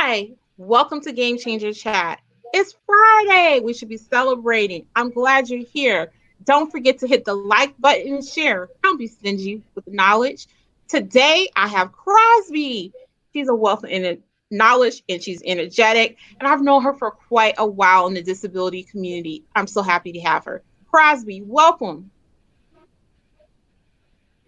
Hi, welcome to Game Changer Chat. It's Friday. We should be celebrating. I'm glad you're here. Don't forget to hit the like button and share. Don't be stingy with the knowledge. Today, I have Crosby. She's a wealth of knowledge and she's energetic. And I've known her for quite a while in the disability community. I'm so happy to have her. Crosby, welcome.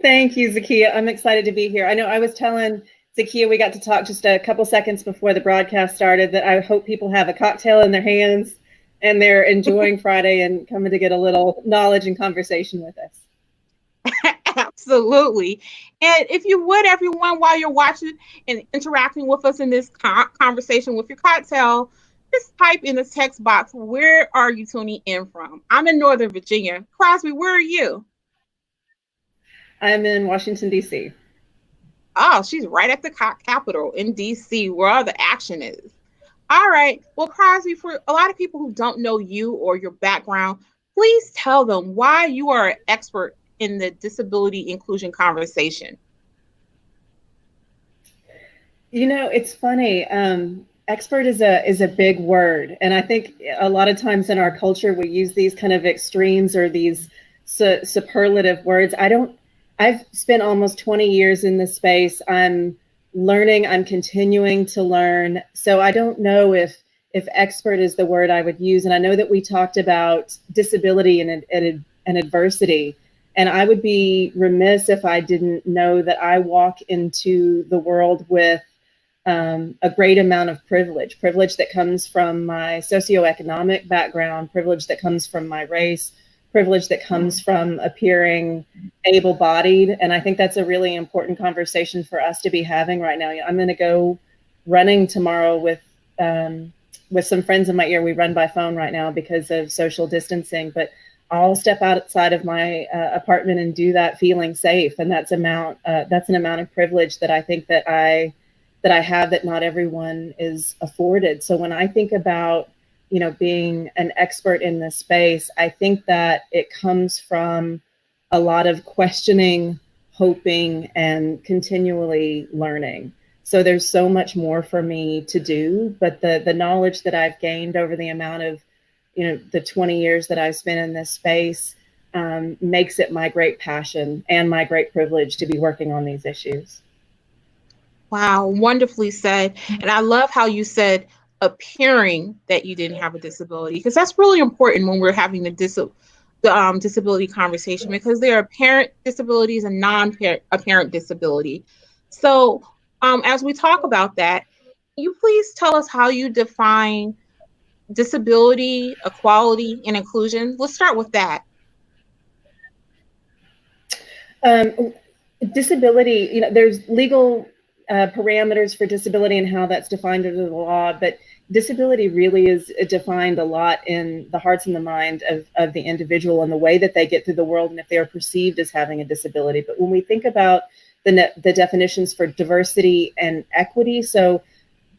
Thank you, Zakiya. I'm excited to be here. I know I was telling Zakiya we got to talk just a couple seconds before the broadcast started that I hope people have a cocktail in their hands and they're enjoying Friday and coming to get a little knowledge and conversation with us. Absolutely. And if you would, everyone, while you're watching and interacting with us in this conversation with your cocktail, just type in the text box, where are you tuning in from? I'm in Northern Virginia. Crosby, where are you? I'm in Washington, D.C. Oh, she's right at the Capitol in DC, where all the action is. All right. Well, Crosby, for a lot of people who don't know you or your background, please tell them why you are an expert in the disability inclusion conversation. You know, it's funny. Expert is a big word, and I think a lot of times in our culture we use these kind of extremes or these superlative words. I've spent almost 20 years in this space. I'm learning. I'm continuing to learn. So I don't know if expert is the word I would use. And I know that we talked about disability and adversity. And I would be remiss if I didn't know that I walk into the world with a great amount of privilege that comes from my socioeconomic background, privilege that comes from my race, privilege that comes from appearing able-bodied. And I think that's a really important conversation for us to be having right now. I'm going to go running tomorrow with some friends in my ear. We run by phone right now because of social distancing, but I'll step outside of my apartment and do that feeling safe. And that's an amount of privilege that I think that I have that not everyone is afforded. So when I think about, being an expert in this space, I think that it comes from a lot of questioning, hoping, and continually learning. So there's so much more for me to do, but the knowledge that I've gained over the amount of, the 20 years that I've spent in this space makes it my great passion and my great privilege to be working on these issues. Wow, wonderfully said. And I love how you said appearing that you didn't have a disability, because that's really important when we're having the disability conversation, because there are apparent disabilities and non-apparent disability. So, as we talk about that, you please tell us how you define disability, equality, and inclusion. Let's start with that. Um, Disability, there's legal parameters for disability and how that's defined under the law, but disability really is defined a lot in the hearts and the mind of the individual and the way that they get through the world and if they are perceived as having a disability. But when we think about the definitions for diversity and equity, so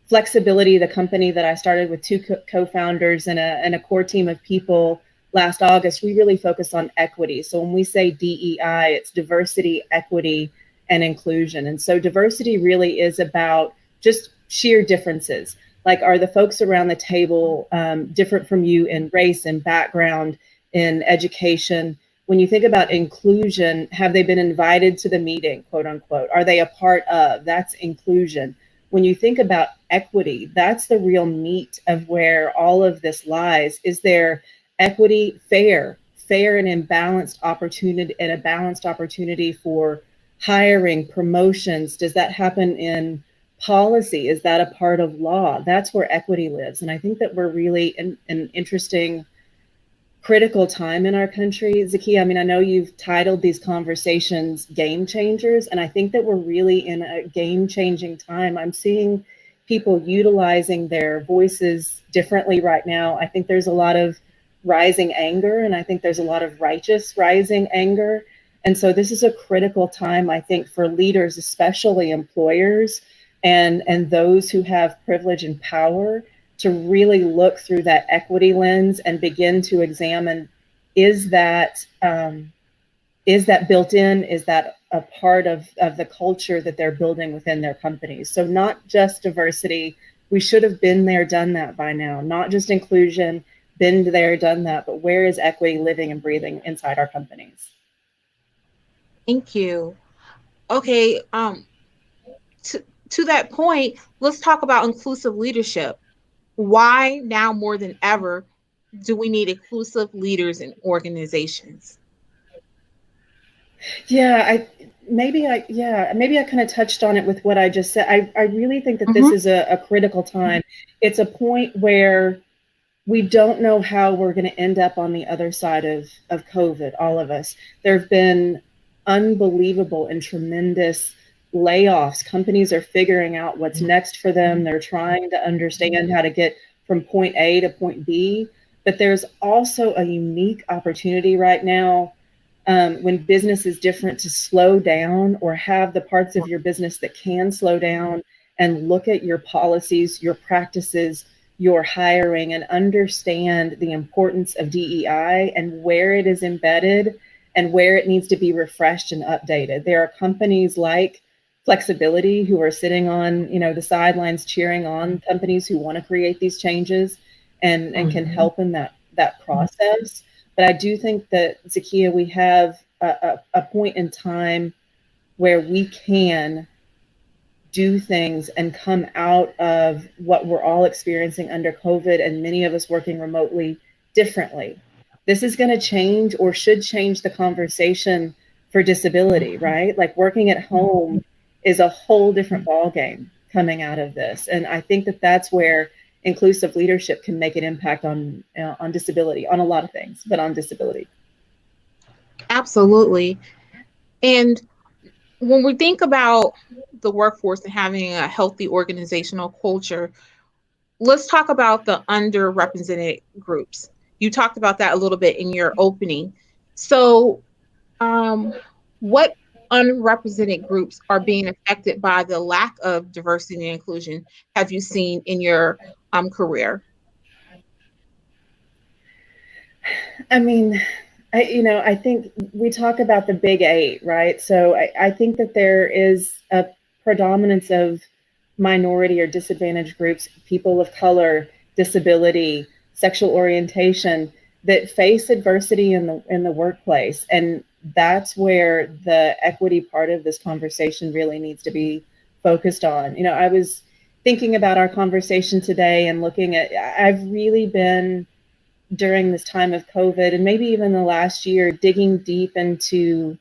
Flexibility, the company that I started with two co-founders and a core team of people last August, we really focus on equity. So when we say DEI, it's diversity, equity, and inclusion. And so diversity really is about just sheer differences. Like, are the folks around the table different from you in race and background, in education? When you think about inclusion, have they been invited to the meeting, quote unquote? Are they a part of? That's inclusion. When you think about equity, that's the real meat of where all of this lies. Is there equity, fair and imbalanced opportunity, and a balanced opportunity for hiring, promotions? Does that happen in policy? Is that a part of law? That's where equity lives. And I think that we're really in an interesting, critical time in our country. Zakiya, I mean, I know you've titled these conversations Game Changers, and I think that we're really in a game-changing time. I'm seeing people utilizing their voices differently right now. I think there's a lot of rising anger, and I think there's a lot of righteous rising anger. And so this is a critical time, I think, for leaders, especially employers and those who have privilege and power, to really look through that equity lens and begin to examine, is that built in? Is that a part of the culture that they're building within their companies? So not just diversity, We should have been there, done that by now. Not just inclusion, been there, done that, but where is equity living and breathing inside our companies? Thank you. Okay, to that point, let's talk about inclusive leadership. Why now more than ever do we need inclusive leaders in organizations? Yeah, maybe I kind of touched on it with what I just said. I really think that this Hmm. is a critical time. It's a point where we don't know how we're going to end up on the other side of COVID, all of us. There have been unbelievable and tremendous layoffs. Companies are figuring out what's next for them. They're trying to understand how to get from point A to point B. But there's also a unique opportunity right now, when business is different, to slow down or have the parts of your business that can slow down and look at your policies, your practices, your hiring, and understand the importance of DEI and where it is embedded and where it needs to be refreshed and updated. There are companies like Flexibility who are sitting on, the sidelines cheering on companies who want to create these changes and can help in that process. But I do think that, Zakiya, we have a point in time where we can do things and come out of what we're all experiencing under COVID and many of us working remotely differently. This is going to change or should change the conversation for disability, right? Like working at home is a whole different ballgame coming out of this. And I think that that's where inclusive leadership can make an impact on disability, on a lot of things, but on disability. Absolutely. And when we think about the workforce and having a healthy organizational culture, let's talk about the underrepresented groups. You talked about that a little bit in your opening. So, um, what unrepresented groups are being affected by the lack of diversity and inclusion have you seen in your career? I mean, I think we talk about the big eight, right? So I think that there is a predominance of minority or disadvantaged groups, people of color, disability, sexual orientation, that face adversity in the workplace. And that's where the equity part of this conversation really needs to be focused on. I was thinking about our conversation today and looking at, I've really been, during this time of COVID and maybe even the last year, digging deep into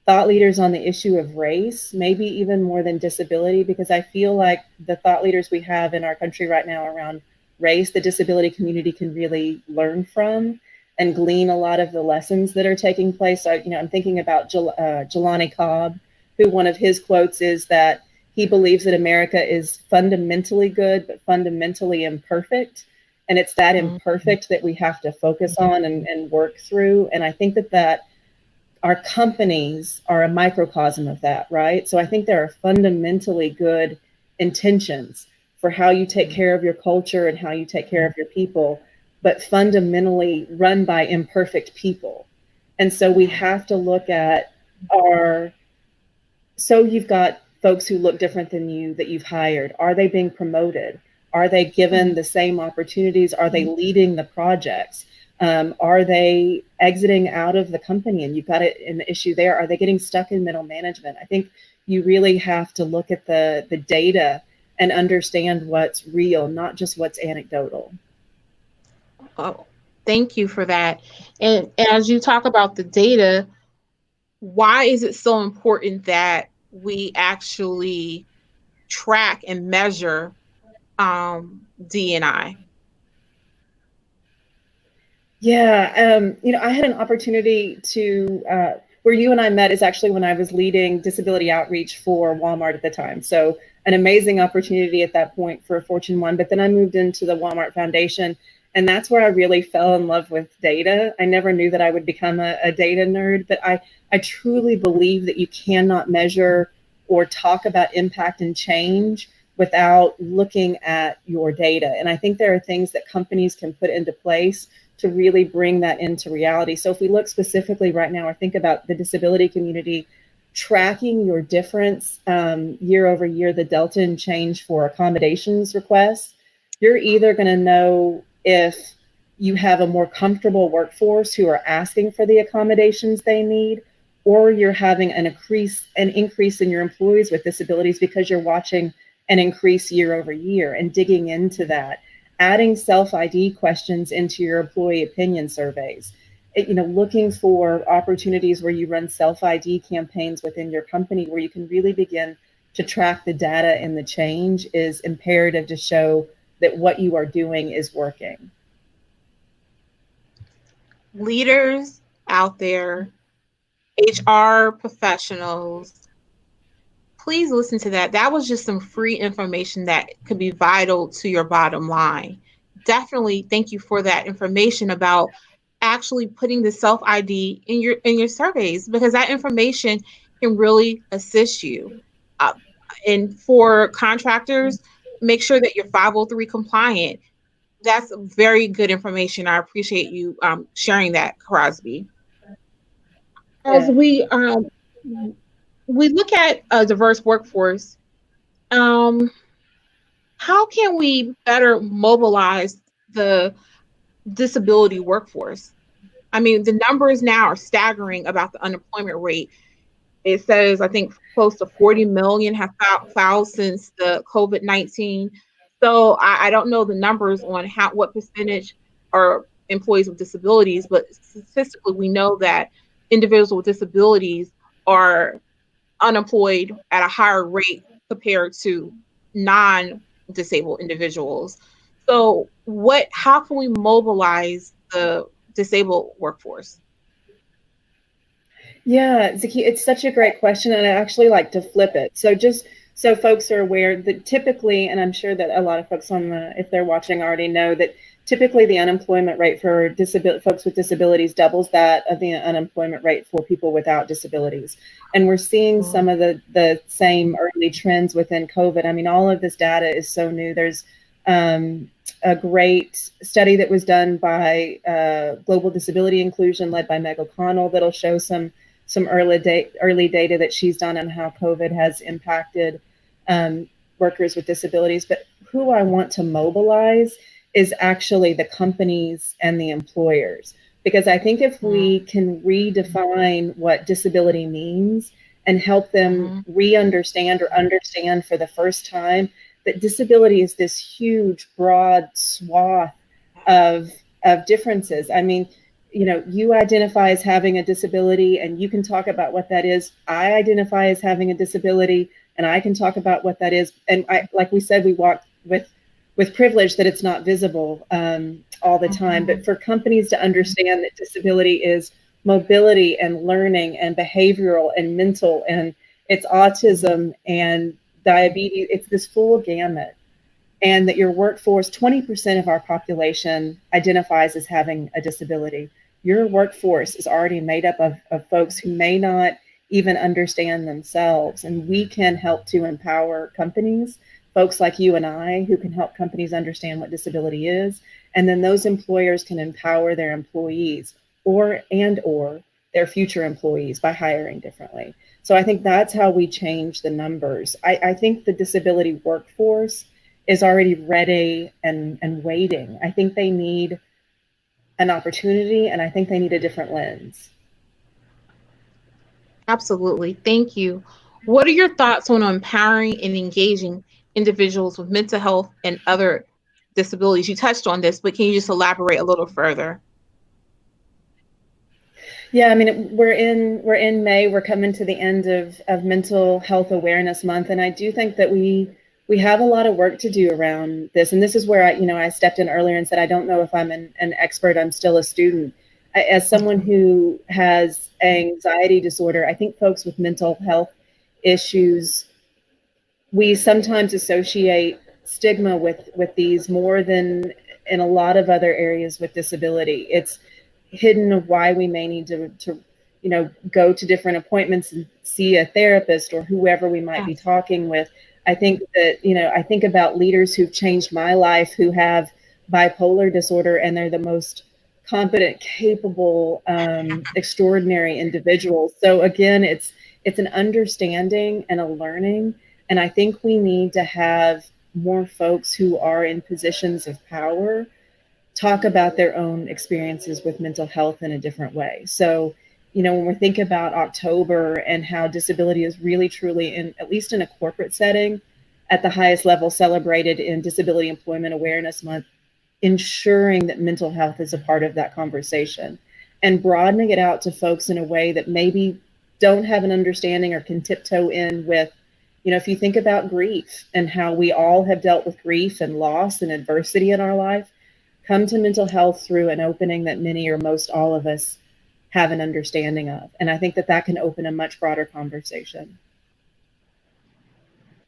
thought leaders on the issue of race, maybe even more than disability, because I feel like the thought leaders we have in our country right now around race, the disability community can really learn from and glean a lot of the lessons that are taking place. So, I'm thinking about Jelani Cobb, who one of his quotes is that he believes that America is fundamentally good, but fundamentally imperfect. And it's that Mm. imperfect that we have to focus on and work through. And I think that our companies are a microcosm of that, right? So I think there are fundamentally good intentions for how you take care of your culture and how you take care of your people, but fundamentally run by imperfect people. And so we have to look at our, so you've got folks who look different than you that you've hired. Are they being promoted? Are they given the same opportunities? Are they leading the projects? Are they exiting out of the company? And you've got it in the issue there. Are they getting stuck in middle management? I think you really have to look at the data and understand what's real, not just what's anecdotal. Oh, thank you for that. And as you talk about the data, why is it so important that we actually track and measure D&I? Yeah, I had an opportunity to, where you and I met is actually when I was leading disability outreach for Walmart at the time. So an amazing opportunity at that point for a Fortune 1. But then I moved into the Walmart Foundation, and that's where I really fell in love with data. I never knew that I would become a data nerd, but I truly believe that you cannot measure or talk about impact and change without looking at your data. And I think there are things that companies can put into place to really bring that into reality. So if we look specifically right now or think about the disability community, tracking your difference year over year, the delta and change for accommodations requests, you're either going to know if you have a more comfortable workforce who are asking for the accommodations they need, or you're having an increase in your employees with disabilities because you're watching an increase year over year and digging into that, adding self ID questions into your employee opinion surveys. Looking for opportunities where you run self ID campaigns within your company where you can really begin to track the data and the change is imperative to show that what you are doing is working. Leaders out there, HR professionals, please listen to that. That was just some free information that could be vital to your bottom line. Definitely thank you for that information about actually putting the self ID in your surveys, because that information can really assist you. Uh, and for contractors, make sure that you're 503 compliant. That's very good information. I appreciate you sharing that, Crosby. As Yeah. we look at a diverse workforce, um, how can we better mobilize the disability workforce? I mean, the numbers now are staggering about the unemployment rate. It says, I think, close to 40 million have filed since the COVID-19. So I don't know the numbers on what percentage are employees with disabilities, but statistically, we know that individuals with disabilities are unemployed at a higher rate compared to non-disabled individuals. So how can we mobilize the disabled workforce? Yeah, Zaki, it's such a great question, and I actually like to flip it. So just so folks are aware that typically, and I'm sure that a lot of folks if they're watching already know that typically the unemployment rate for folks with disabilities doubles that of the unemployment rate for people without disabilities. And we're seeing some of the same early trends within COVID. I mean, all of this data is so new. There's a great study that was done by Global Disability Inclusion, led by Meg O'Connell, that'll show some early data that she's done on how COVID has impacted um, workers with disabilities. But who I want to mobilize is actually the companies and the employers. Because I think if we can redefine what disability means and help them Mm-hmm. re-understand or understand for the first time that disability is this huge, broad swath of differences. I mean, you identify as having a disability and you can talk about what that is. I identify as having a disability and I can talk about what that is. And like we said, we walk with privilege that it's not visible all the time. Mm-hmm. But for companies to understand that disability is mobility and learning and behavioral and mental, and it's autism and diabetes, it's this full gamut, and that your workforce, 20% of our population identifies as having a disability. Your workforce is already made up of folks who may not even understand themselves. And we can help to empower companies, folks like you and I, who can help companies understand what disability is. And then those employers can empower their employees or their future employees by hiring differently. So I think that's how we change the numbers. I think the disability workforce is already ready and waiting. I think they need an opportunity and I think they need a different lens. Absolutely. Thank you. What are your thoughts on empowering and engaging individuals with mental health and other disabilities? You touched on this, but can you just elaborate a little further? Yeah, I mean, we're in May. We're coming to the end of Mental Health Awareness Month, and I do think that we have a lot of work to do around this. And this is where I stepped in earlier and said I don't know if I'm an expert. I'm still a student. As someone who has anxiety disorder, I think folks with mental health issues, we sometimes associate stigma with these more than in a lot of other areas with disability. It's hidden of why we may need to go to different appointments and see a therapist or whoever we might be Yes. talking with. I think that I think about leaders who've changed my life who have bipolar disorder, and they're the most competent, capable, extraordinary individuals. So again, It's an understanding and a learning. And I think we need to have more folks who are in positions of power talk about their own experiences with mental health in a different way. So, when we think about October and how disability is really truly in, at least in a corporate setting, at the highest level celebrated in Disability Employment Awareness Month, ensuring that mental health is a part of that conversation and broadening it out to folks in a way that maybe don't have an understanding or can tiptoe in with, if you think about grief and how we all have dealt with grief and loss and adversity in our life, come to mental health through an opening that many or most all of us have an understanding of. And I think that that can open a much broader conversation.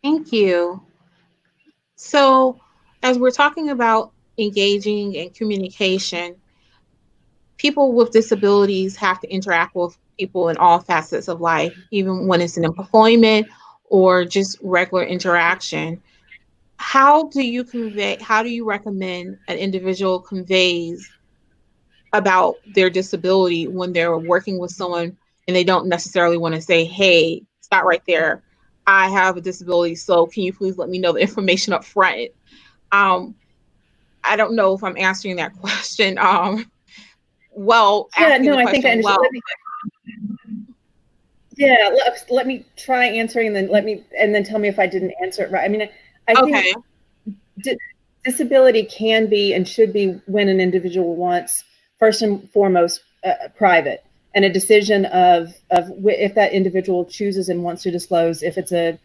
Thank you. So, as we're talking about engaging and communication, people with disabilities have to interact with people in all facets of life, even when it's in employment or just regular interaction. How do you recommend an individual conveys about their disability when they're working with someone and they don't necessarily want to say, hey, stop right there. I have a disability, so can you please let me know the information up front? Um, I don't know if I'm answering that question. Yeah, Asking no, the I think I question understand. well. Let me try answering, and then tell me if I didn't answer it right. I mean, I think Okay. disability can be and should be, when an individual wants, first and foremost, private, and a decision of if that individual chooses and wants to disclose if it's a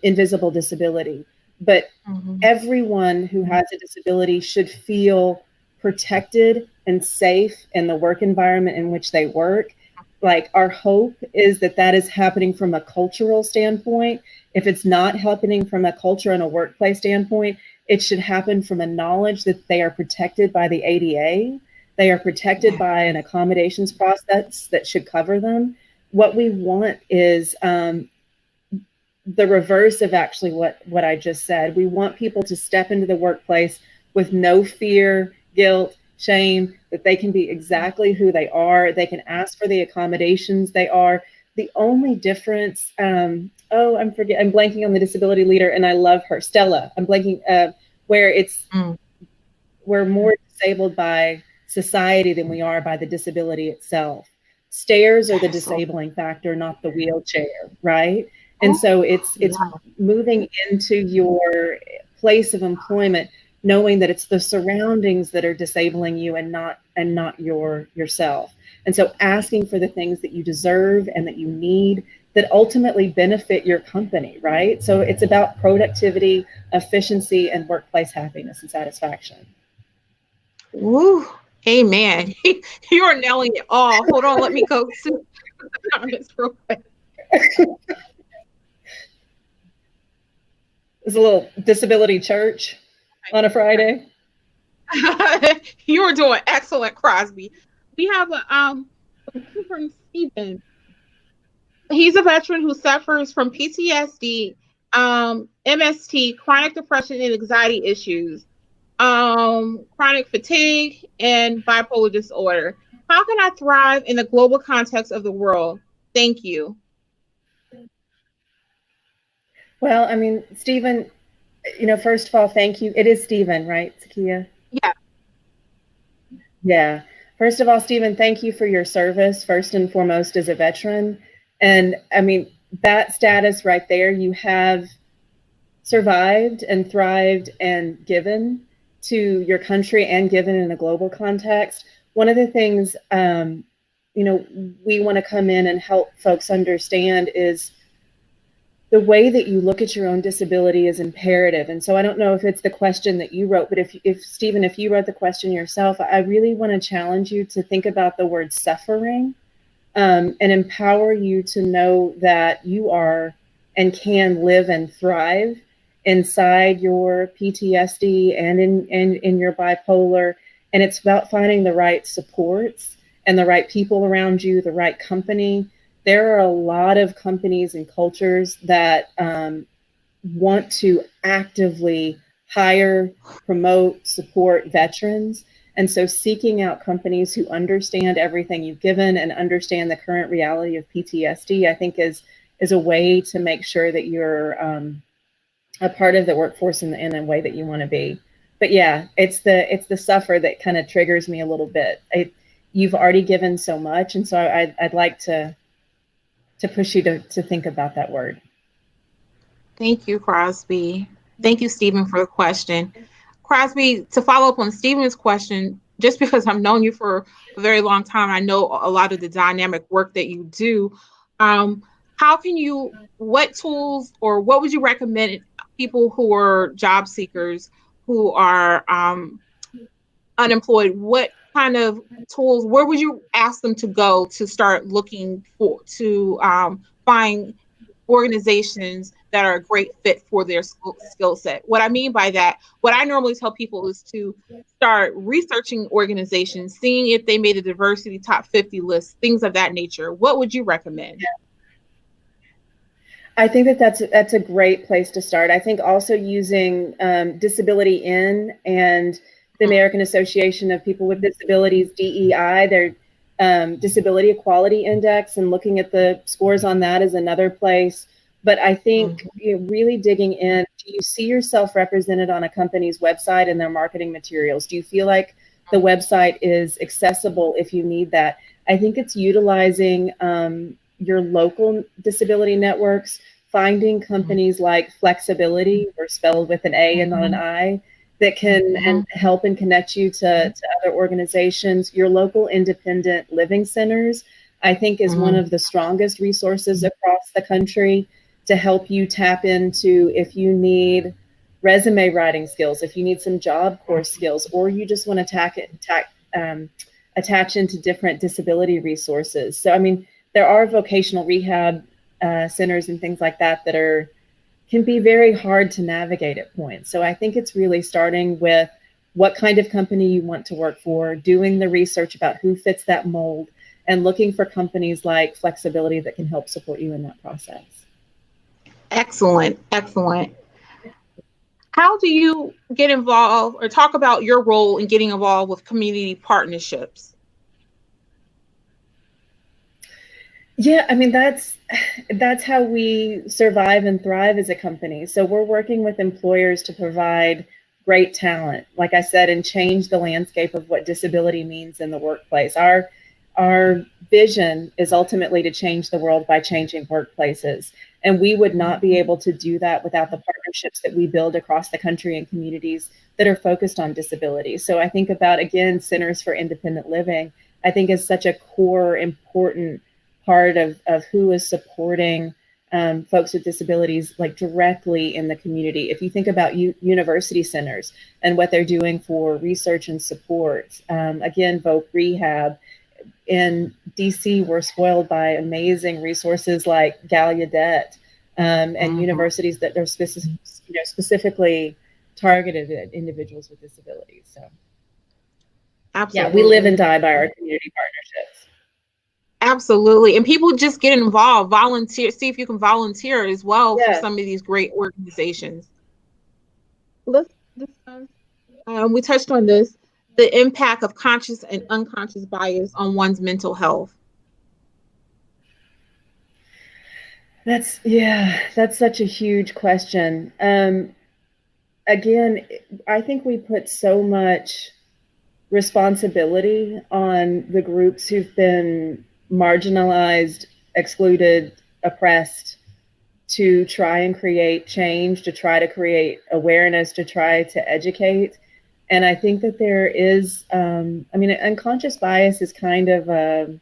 invisible disability. But Mhm. everyone who has a disability should feel protected and safe in the work environment in which they work. Like, our hope is that that is happening from a cultural standpoint. If it's not happening from a culture and a workplace standpoint, it should happen from a knowledge that they are protected by the ADA. They are protected Yeah. by an accommodations process that should cover them. What we want is the reverse of actually what I just said. We want people to step into the workplace with no fear, guilt, shame, that they can be exactly who they are. They can ask for the accommodations they are. The only difference, I'm blanking on the disability leader, and I love her, Stella. I'm blanking, where Mm. we're more disabled by society than we are by the disability itself. Stairs are the Yes. Oh, disabling factor, not the wheelchair, right? And oh, so it's yeah. moving into your place of employment, knowing that it's the surroundings that are disabling you, and not yourself. And so asking for the things that you deserve and that you need, that ultimately benefit your company, right? So it's about productivity, efficiency, and workplace happiness and satisfaction. Woo. Amen. You are nailing it all. Hold on. Let me go to the comments real quick. It's a little disability church on a Friday. You are doing excellent, Crosby. We have a question from Stephen. He's a veteran who suffers from PTSD, MST, chronic depression and anxiety issues, chronic fatigue, and bipolar disorder. How can I thrive in the global context of the world? Thank you. Well, I mean, Stephen, first of all, thank you. It is Stephen, right, Zakiya? Yeah. Yeah. First of all, Stephen, thank you for your service, first and foremost, as a veteran. And I mean, that status right there, you have survived and thrived and given to your country and given in a global context. One of the things, we want to come in and help folks understand is the way that you look at your own disability is imperative. And so I don't know if it's the question that you wrote, but if Stephen, if you wrote the question yourself, I really want to challenge you to think about the word suffering, and empower you to know that you are and can live and thrive inside your PTSD and in your bipolar. And it's about finding the right supports and the right people around you, the right company. There are a lot of companies and cultures that want to actively hire, promote, support veterans. And so seeking out companies who understand everything you've given and understand the current reality of PTSD, I think is a way to make sure that you're a part of the workforce in a way that you want to be. But yeah, it's the suffer that kind of triggers me a little bit. You've already given so much, and so I'd like to push you to think about that word. Thank you, Crosby. Thank you, Stephen, for the question. Crosby, to follow up on Stephen's question, just because I've known you for a very long time, I know a lot of the dynamic work that you do. Um, how can you, what tools or what would you recommend people who are job seekers who are unemployed? What kind of tools, where would you ask them to go to start looking for, to find organizations that are a great fit for their skill set? What I mean by that, what I normally tell people is to start researching organizations, seeing if they made a diversity top 50 list, things of that nature. What would you recommend? I think that's a great place to start. I think also using Disability In and the American Association of People with Disabilities, DEI, their Disability Equality Index, and looking at the scores on that is another place. But I think really digging in, do you see yourself represented on a company's website and their marketing materials? Do you feel like the website is accessible if you need that? I think it's utilizing your local disability networks, finding companies like Flexibility, or spelled with an A and not an I, that can and help and connect you to other organizations. Your local independent living centers, I think, is one of the strongest resources across the country to help you tap into if you need resume writing skills, if you need some job course skills, or you just want to attach into different disability resources. So, I mean, there are vocational rehab centers and things like that can be very hard to navigate at points. So I think it's really starting with what kind of company you want to work for, doing the research about who fits that mold, and looking for companies like Flexibility that can help support you in that process. Excellent, excellent. How do you get involved or talk about your role in getting involved with community partnerships? Yeah, I mean, that's how we survive and thrive as a company. So we're working with employers to provide great talent, like I said, and change the landscape of what disability means in the workplace. Our vision is ultimately to change the world by changing workplaces. And we would not be able to do that without the partnerships that we build across the country and communities that are focused on disability. So I think about, again, Centers for Independent Living, I think is such a core, important part of who is supporting folks with disabilities, like directly in the community. If you think about university centers and what they're doing for research and support, again, Voc Rehab. In DC, we're spoiled by amazing resources like Gallaudet and universities that are specifically targeted at individuals with disabilities. So, Absolutely. yeah, we live and die by our community partnerships. Absolutely. And people just get involved, volunteer, see if you can volunteer as well for Yeah. some of these great organizations. Let's discuss, we touched on this, the impact of conscious and unconscious bias on one's mental health. That's such a huge question. Again, I think we put so much responsibility on the groups who've been marginalized, excluded, oppressed, to try and create change, to try to create awareness, to try to educate. And I think that there is, unconscious bias is kind of a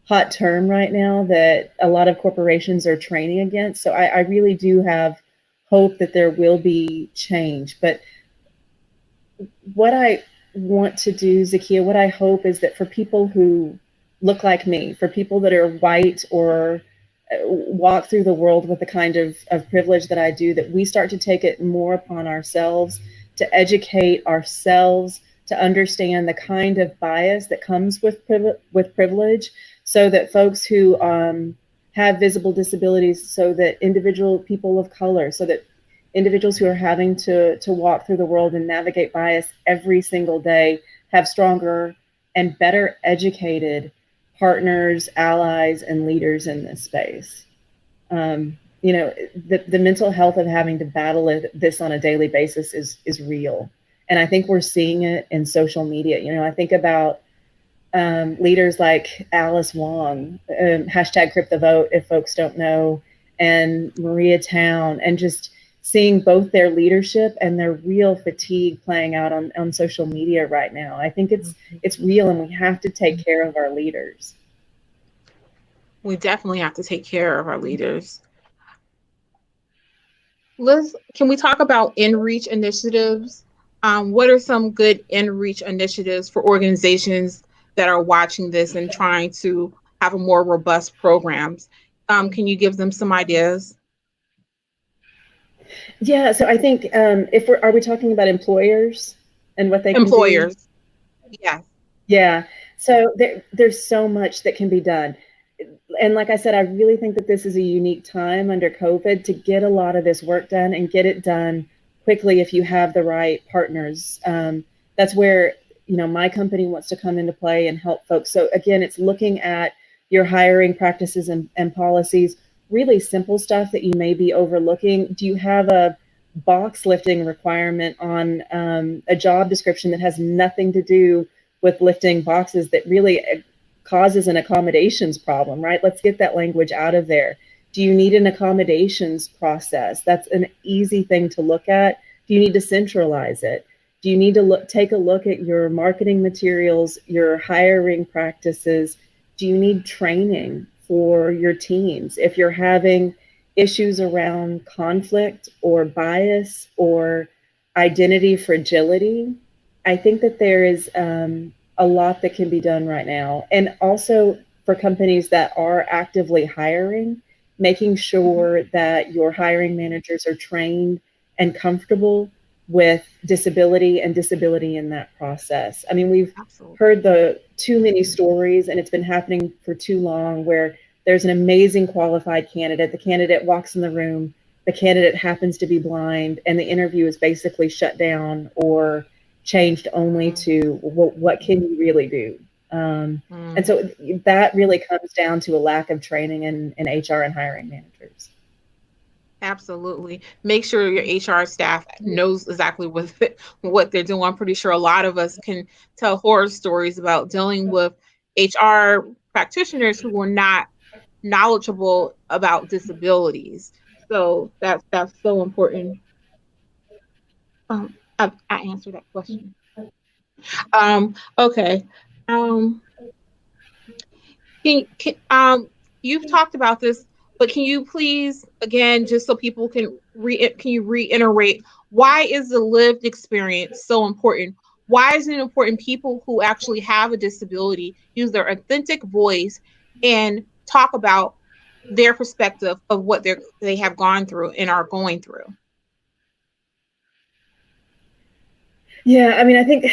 hot term right now that a lot of corporations are training against. So I really do have hope that there will be change. But what I want to do, Zakiya, what I hope is that for people who look like me, for people that are white or walk through the world with the kind of privilege that I do, that we start to take it more upon ourselves to educate ourselves, to understand the kind of bias that comes with privilege, so that folks who have visible disabilities, so that individual people of color, so that individuals who are having to walk through the world and navigate bias every single day have stronger and better educated partners, allies, and leaders in this space. You know, the mental health of having to battle this on a daily basis is real. And I think we're seeing it in social media. You know, I think about leaders like Alice Wong, hashtag Crypt the Vote, if folks don't know, and Maria Town, and just seeing both their leadership and their real fatigue playing out on social media right now. I think it's real, and we have to take care of our leaders. We definitely have to take care of our leaders. Liz, can we talk about in-reach initiatives? What are some good in-reach initiatives for organizations that are watching this and trying to have a more robust programs? Can you give them some ideas? Yeah, so I think if we're are we talking about employers and what they can do? Employers, yes. Yeah. So there's so much that can be done. And like I said, I really think that this is a unique time under COVID to get a lot of this work done and get it done quickly if you have the right partners. That's where, you know, my company wants to come into play and help folks. So again, it's looking at your hiring practices and policies, really simple stuff that you may be overlooking. Do you have a box lifting requirement on a job description that has nothing to do with lifting boxes, that really causes an accommodations problem, right? Let's get that language out of there. Do you need an accommodations process? That's an easy thing to look at. Do you need to centralize it? Do you need to take a look at your marketing materials, your hiring practices? Do you need training for your teams? If you're having issues around conflict or bias or identity fragility, I think that there is a lot that can be done right now. And also for companies that are actively hiring, making sure that your hiring managers are trained and comfortable with disability and disability in that process. I mean, we've Absolutely. heard the too many stories, and it's been happening for too long, where there's an amazing qualified candidate. The candidate walks in the room, the candidate happens to be blind, and the interview is basically shut down or changed only to what can you really do. And Mm. so that really comes down to a lack of training in HR and hiring managers. Absolutely. Make sure your HR staff knows exactly what they're doing. I'm pretty sure a lot of us can tell horror stories about dealing with HR practitioners who are not knowledgeable about disabilities. So that's so important. I answered that question. Okay. Um, you've talked about this, but can you please again, just so people can you reiterate why is the lived experience so important? Why is it important people who actually have a disability use their authentic voice and talk about their perspective of what they have gone through and are going through? Yeah, I mean, I think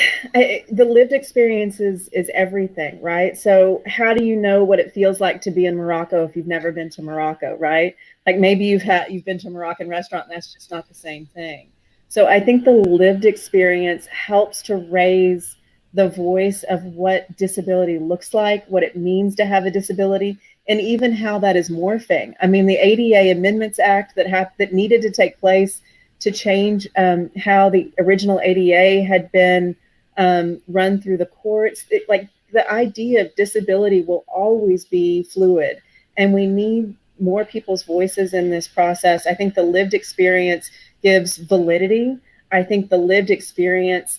the lived experience is everything, right? So, how do you know what it feels like to be in Morocco if you've never been to Morocco, right? Like maybe you've been to a Moroccan restaurant and that's just not the same thing. So, I think the lived experience helps to raise the voice of what disability looks like, what it means to have a disability, and even how that is morphing. I mean, the ADA Amendments Act that needed to take place to change how the original ADA had been run through the courts. Like the idea of disability will always be fluid, and we need more people's voices in this process. I think the lived experience gives validity. I think the lived experience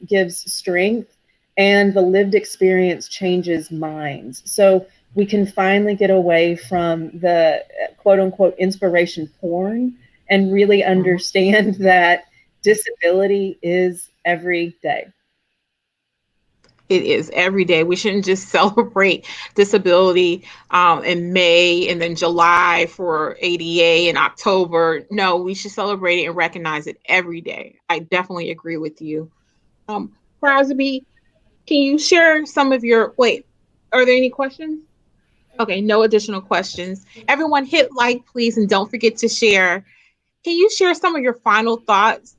gives strength, and the lived experience changes minds. So we can finally get away from the quote unquote inspiration porn and really Mhm. understand that disability is every day. It is every day. We shouldn't just celebrate disability in May and then July for ADA in October. No, we should celebrate it and recognize it every day. I definitely agree with you. Crosby, can you share some of your wait? Are there any questions? Okay, no additional questions. Everyone, hit like, please, and don't forget to share. Can you share some of your final thoughts?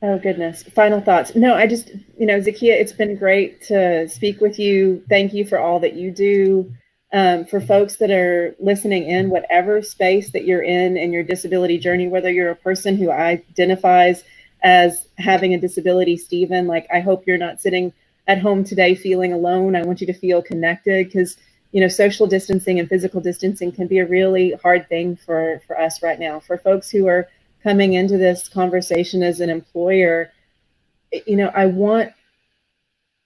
Oh, goodness. Final thoughts. No, I just, Zakiya, it's been great to speak with you. Thank you for all that you do. For folks that are listening in, whatever space that you're in your disability journey, whether you're a person who identifies as having a disability, Stephen, like I hope you're not sitting at home today feeling alone. I want you to feel connected because, social distancing and physical distancing can be a really hard thing for us right now. For folks who are coming into this conversation as an employer, I want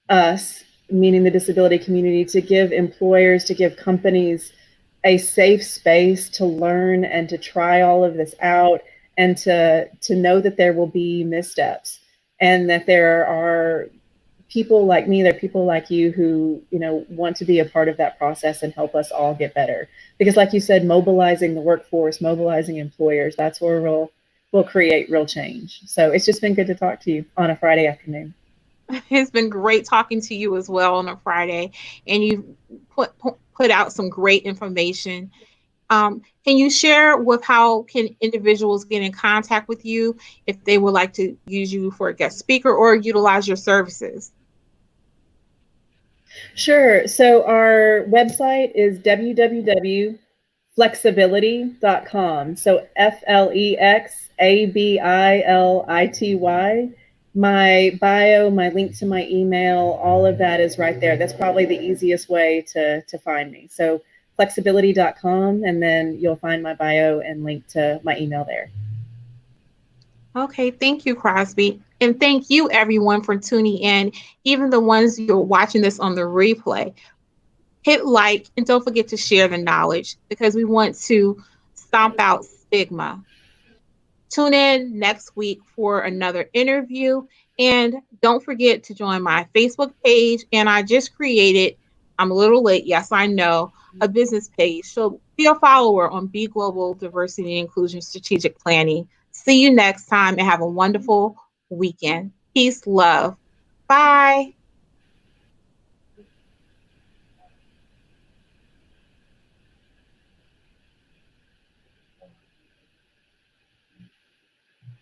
us, meaning the disability community, to give employers, to give companies a safe space to learn and to try all of this out and to know that there will be missteps and that there are people like me, there are people like you who, want to be a part of that process and help us all get better. Because like you said, mobilizing the workforce, mobilizing employers, that's where we'll create real change. So it's just been good to talk to you on a Friday afternoon. It's been great talking to you as well on a Friday, and you put out some great information. Can you share with how can individuals get in contact with you if they would like to use you for a guest speaker or utilize your services? Sure. So our website is www.flexibility.com. So FLEXABILITY. My bio, my link to my email, all of that is right there. That's probably the easiest way to find me. So flexibility.com, and then you'll find my bio and link to my email there. Okay, thank you, Crosby. And thank you, everyone, for tuning in, even the ones you're watching this on the replay. Hit like and don't forget to share the knowledge because we want to stomp out stigma. Tune in next week for another interview. And don't forget to join my Facebook page. And I just created, I'm a little late, yes, I know, a business page. So be a follower on B Global Diversity and Inclusion Strategic Planning. See you next time and have a wonderful weekend. Peace, love. Bye.